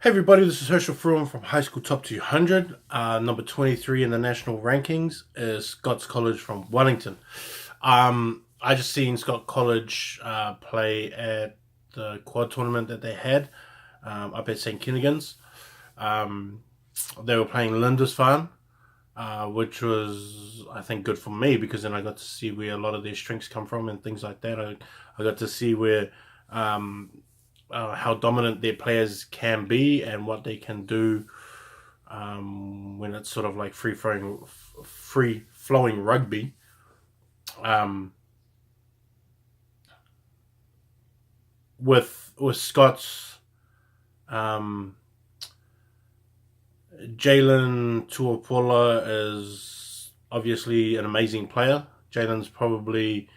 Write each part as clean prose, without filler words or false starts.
Hey everybody, this is Herschel Froome from High School Top 200. Number 23 in the national rankings is Scots College from Wellington. I just seen Scott College play at the quad tournament that they had up at St. Kinnigan's. Um, they were playing Lindisfarne, which was, I think, good for me because then I got to see where a lot of their strengths come from and things like that. I got to see where how dominant their players can be and what they can do when it's sort of like free flowing rugby. Um, with Scots, um, Jalen Tuapola is obviously an amazing player. Jalen's probably,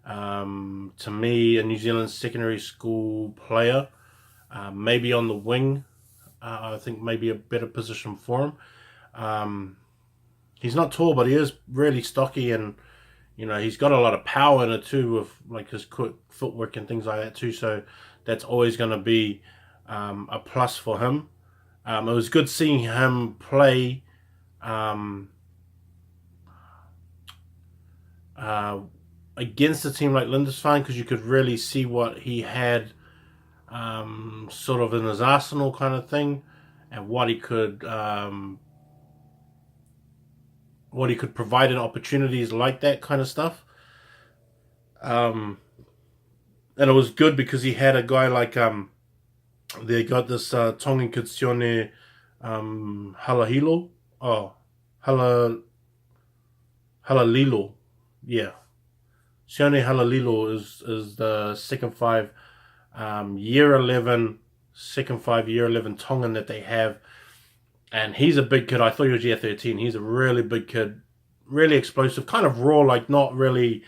to me, a New Zealand secondary school player. Maybe on the wing, I think maybe a better position for him. He's not tall, but he is really stocky, and he's got a lot of power in it too, with like his quick footwork and things like that too. So that's always going to be a plus for him. It was good seeing him play uh, against a team like Lindisfarne because you could really see what he had sort of in his arsenal kind of thing, and what he could provide in opportunities like that kind of stuff. And it was good because he had a guy like they got this Tongan kid Sione Halahilo. Oh, Hala Halalilo. Yeah. Sione Halalilo is the second five year 11, second five year 11 Tongan that they have. And he's a big kid. I thought he was year 13. He's a really big kid, really explosive, kind of raw, like not really.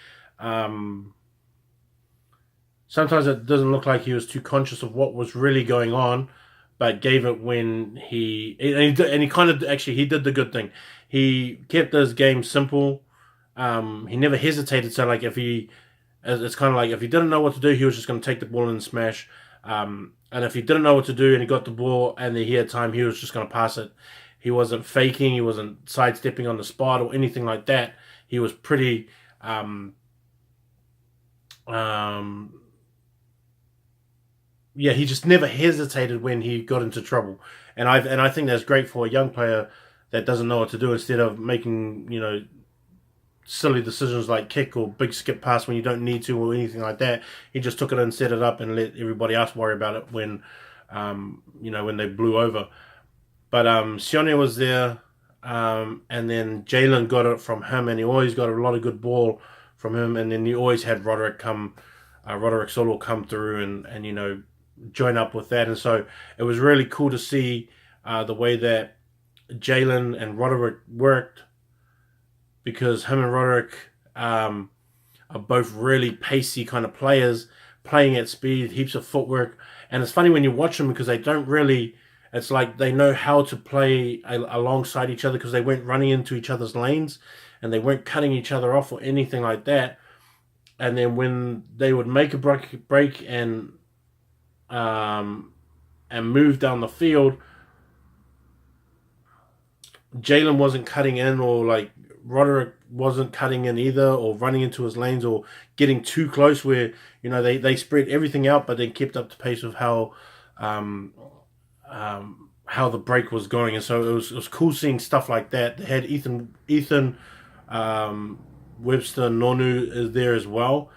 Sometimes it doesn't look like he was too conscious of what was really going on, but gave it when and he kind of actually he did the good thing. He kept his game simple. He never hesitated. So like it's kind of like if he didn't know what to do, he was just going to take the ball and smash. And if he didn't know what to do and he got the ball and he had time, he was just going to pass it. He wasn't faking. He wasn't sidestepping on the spot or anything like that. He was pretty yeah, he just never hesitated when he got into trouble, and I think that's great for a young player that doesn't know what to do. Instead of making silly decisions like kick or big skip pass when you don't need to or anything like that, he just took it and set it up and let everybody else worry about it when when they blew over. But Sione was there, and then Jalen got it from him, and he always got a lot of good ball from him, and then he always had Roderick Solo come through and join up with that. And so it was really cool to see the way that Jalen and Roderick worked, because him and Roderick are both really pacey kind of players, playing at speed, heaps of footwork. And it's funny when you watch them because they don't really, it's like they know how to play alongside each other because they weren't running into each other's lanes and they weren't cutting each other off or anything like that. And then when they would make a break and move down the field, Jalen wasn't cutting in, or like Roderick wasn't cutting in either, or running into his lanes or getting too close where they spread everything out, but then kept up the pace of how the break was going. And so it was cool seeing stuff like that. They had Ethan Webster Nonu is there as well,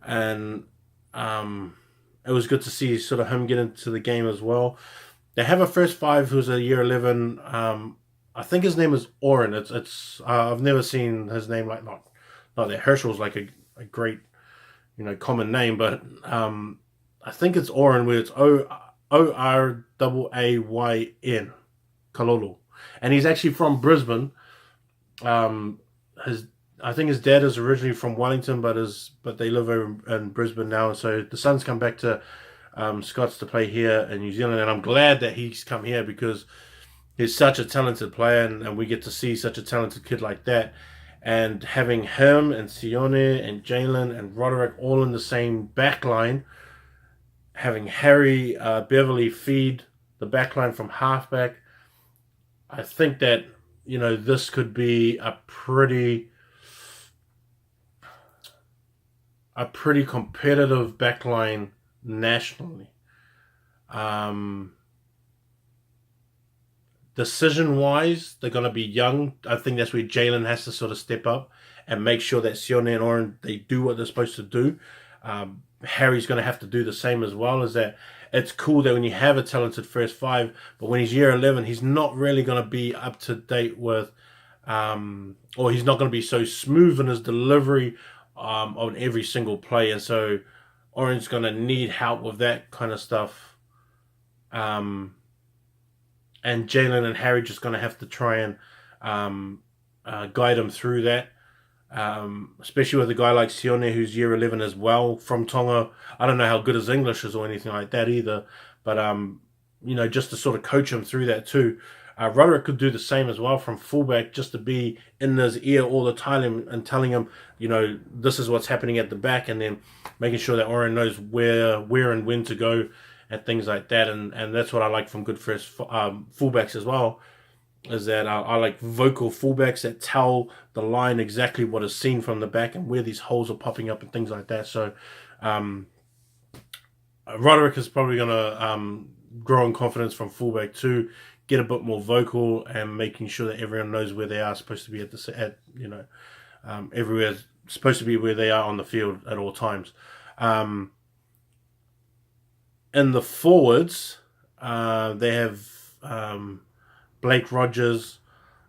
and it was good to see sort of him get into the game as well. They have a first five who's a year 11. I think his name is Oren. It's I've never seen his name like not that Herschel's like a great common name, but I think it's Oren, where it's Oraayn Kalolo, and he's actually from Brisbane. I think his dad is originally from Wellington, but they live in Brisbane now, and so the son's come back to Scots to play here in New Zealand, and I'm glad that he's come here because he's such a talented player, and we get to see such a talented kid like that. And having him and Sione and Jalen and Roderick all in the same back line, having Harry Beverly feed the back line from halfback, I think that, this could be a pretty competitive back line nationally. Decision wise, they're going to be young. I think that's where Jalen has to sort of step up and make sure that Sione and Oren, they do what they're supposed to do. Harry's going to have to do the same as well. Is that it's cool that when you have a talented first five, but when he's year 11, he's not really going to be up to date with, or he's not going to be so smooth in his delivery on every single play. And so Oren's going to need help with that kind of stuff. And Jalen and Harry just going to have to try and guide him through that. Especially with a guy like Sione, who's year 11 as well, from Tonga. I don't know how good his English is or anything like that either. But, just to sort of coach him through that too. Roderick could do the same as well from fullback, just to be in his ear all the time and telling him, this is what's happening at the back, and then making sure that Oren knows where and when to go and things like that. And that's what I like from good first fullbacks as well, is that I like vocal fullbacks that tell the line exactly what is seen from the back and where these holes are popping up and things like that. So Roderick is probably going to grow in confidence from fullback too, get a bit more vocal and making sure that everyone knows where they are supposed to be everywhere supposed to be where they are on the field at all times. In the forwards, they have Blake Rogers.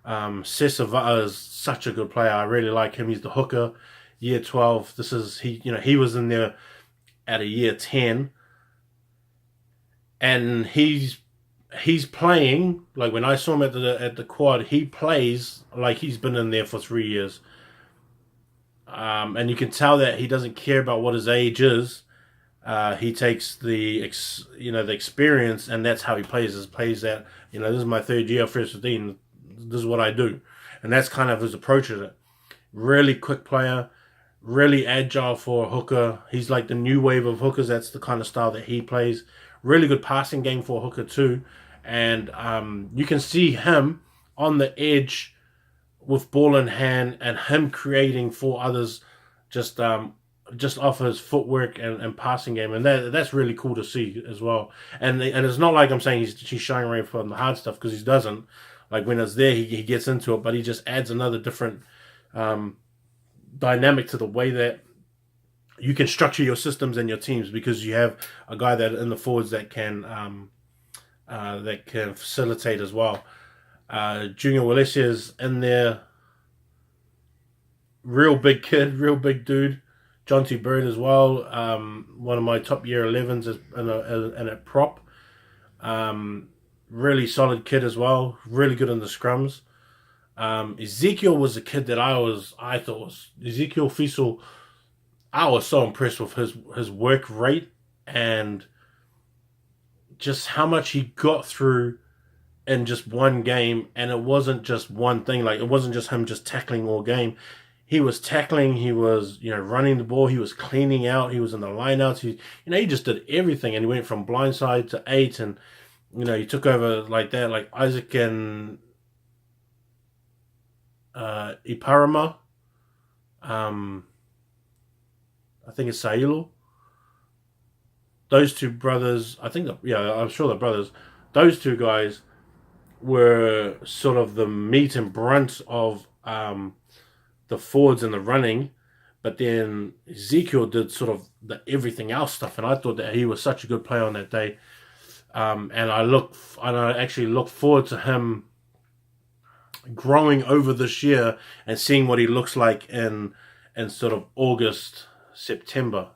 Sesavata is such a good player. I really like him. He's the hooker, year 12. He was in there at a year 10, and he's playing like when I saw him at the quad. He plays like he's been in there for 3 years, and you can tell that he doesn't care about what his age is. He takes the experience, and that's how he plays. He plays that, this is my third year, first 15. This is what I do, and that's kind of his approach to it. Really quick player, really agile for a hooker. He's like the new wave of hookers. That's the kind of style that he plays. Really good passing game for a hooker too, and you can see him on the edge with ball in hand and him creating for others, just off his footwork and passing game, and that's really cool to see as well. And it's not like I'm saying he's shying away from the hard stuff, because he doesn't. Like when it's there, he gets into it, but he just adds another different dynamic to the way that you can structure your systems and your teams, because you have a guy that in the forwards that can facilitate as well. Junior Walesia's in there, real big kid, real big dude. Jonty Bird as well, one of my top year 11s in a prop. Really solid kid as well, really good in the scrums. Ezekiel was a kid that I thought was Ezekiel Fiesel. I was so impressed with his work rate and just how much he got through in just one game. And it wasn't just one thing. Like, it wasn't just him just tackling all game. He was tackling, he was, running the ball, he was cleaning out, he was in the lineouts, he just did everything, and he went from blindside to 8, and, he took over like that, like Isaac and Iparama, I think it's Sailo. Those two brothers, I'm sure they're brothers. Those two guys were sort of the meat and brunt of the forwards and the running, but then Ezekiel did sort of the everything else stuff, and I thought that he was such a good player on that day. And I actually look forward to him growing over this year and seeing what he looks like in sort of August, September.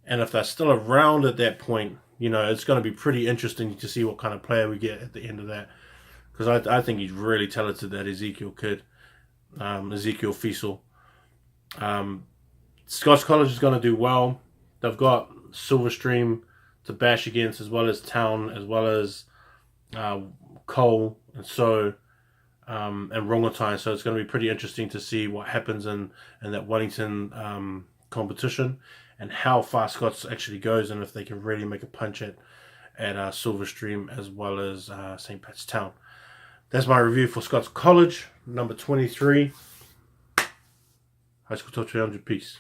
And if they're still around at that point, it's going to be pretty interesting to see what kind of player we get at the end of that. Because I think he's really talented, that Ezekiel kid. Ezekiel Fiesel. Scots College is going to do well. They've got Silverstream to bash against, as well as Town, as well as Cole, and so and Rongotai. So it's going to be pretty interesting to see what happens in that Wellington competition, and how far Scots actually goes, and if they can really make a punch at at Silverstream as well as St. Pat's Town. That's my review for Scots College, number 23. High School Top 300. Peace.